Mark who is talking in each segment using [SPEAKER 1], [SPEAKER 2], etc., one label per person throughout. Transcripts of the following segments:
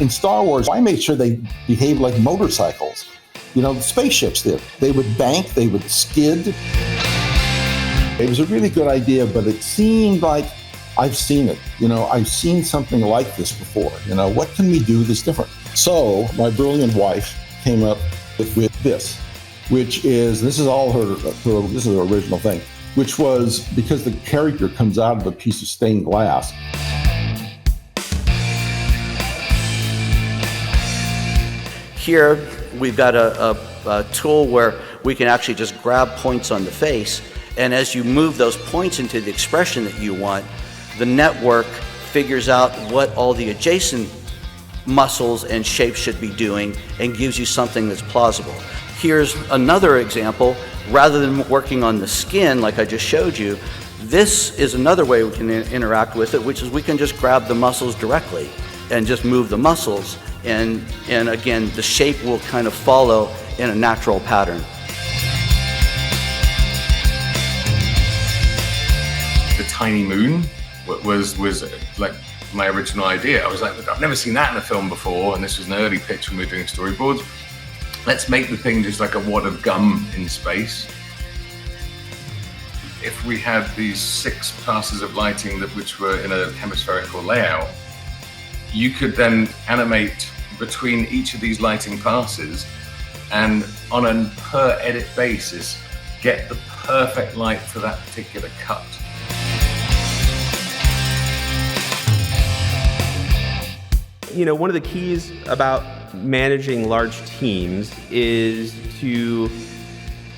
[SPEAKER 1] In Star Wars, I made sure they behaved like motorcycles. The spaceships did. They would bank, they would skid. It was a really good idea, but it seemed like I've seen it. I've seen something like this before. What can we do that's different? So my brilliant wife came up with this, which is, this is her original thing, which was because the character comes out of a piece of stained glass.
[SPEAKER 2] Here, we've got a tool where we can actually just grab points on the face, and as you move those points into the expression that you want, the network figures out what all the adjacent muscles and shapes should be doing and gives you something that's plausible. Here's another example. Rather than working on the skin like I just showed you, this is another way we can interact with it, which is we can just grab the muscles directly and just move the muscles, and again, the shape will kind of follow in a natural pattern.
[SPEAKER 3] The tiny moon was like my original idea. I was like, I've never seen that in a film before, and this was an early pitch when we were doing storyboards. Let's make the thing just like a wad of gum in space. If we had these 6 passes of lighting which were in a hemispherical layout, you could then animate between each of these lighting passes, and on a per edit basis, get the perfect light for that particular cut.
[SPEAKER 4] One of the keys about managing large teams is to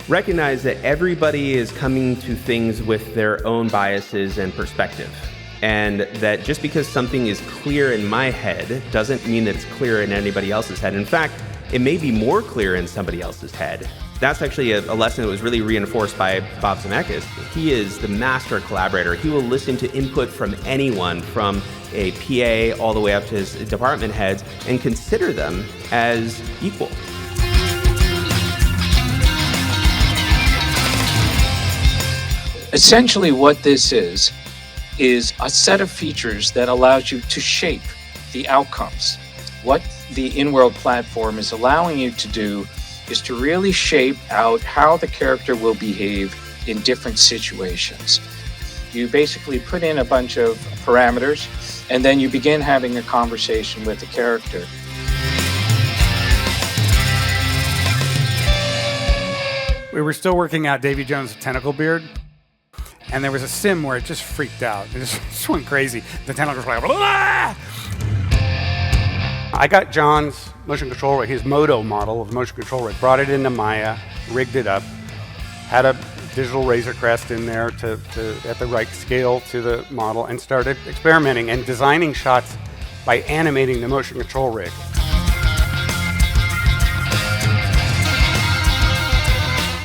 [SPEAKER 4] recognize that everybody is coming to things with their own biases and perspective. And that just because something is clear in my head doesn't mean that it's clear in anybody else's head. In fact, it may be more clear in somebody else's head. That's actually a lesson that was really reinforced by Bob Zemeckis. He is the master collaborator. He will listen to input from anyone, from a PA all the way up to his department heads, and consider them as equal.
[SPEAKER 5] Essentially what this is a set of features that allows you to shape the outcomes. What the in-world platform is allowing you to do is to really shape out how the character will behave in different situations. You basically put in a bunch of parameters, and then you begin having a conversation with the character.
[SPEAKER 6] We were still working out Davy Jones' tentacle beard, and there was a sim where it just freaked out. It just went crazy. The tentacles were like, blah! I got John's motion control rig, his Moto model of the motion control rig, brought it into Maya, rigged it up, had a digital Razor Crest in there to at the right scale to the model, and started experimenting and designing shots by animating the motion control rig.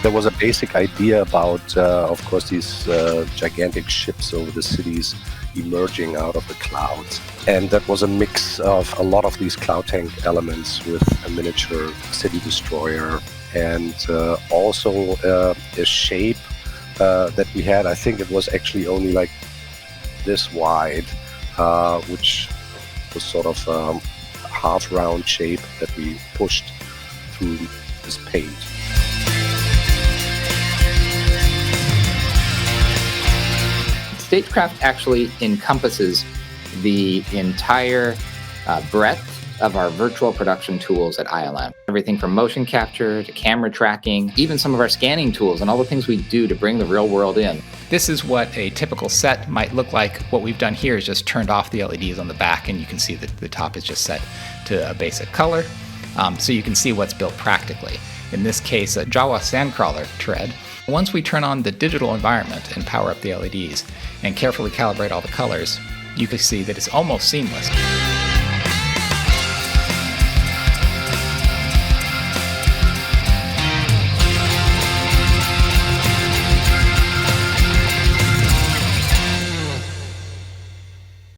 [SPEAKER 7] There was a basic idea about, of course, these gigantic ships over the cities emerging out of the clouds. And that was a mix of a lot of these cloud tank elements with a miniature city destroyer, and also a shape that we had. I think it was actually only like this wide, which was sort of a half-round shape that we pushed through this paint.
[SPEAKER 8] Stagecraft actually encompasses the entire breadth of our virtual production tools at ILM. Everything from motion capture to camera tracking, even some of our scanning tools and all the things we do to bring the real world in.
[SPEAKER 9] This is what a typical set might look like. What we've done here is just turned off the LEDs on the back, and you can see that the top is just set to a basic color, so you can see what's built practically. In this case, a Jawa sandcrawler tread. Once we turn on the digital environment and power up the LEDs and carefully calibrate all the colors, you can see that it's almost seamless.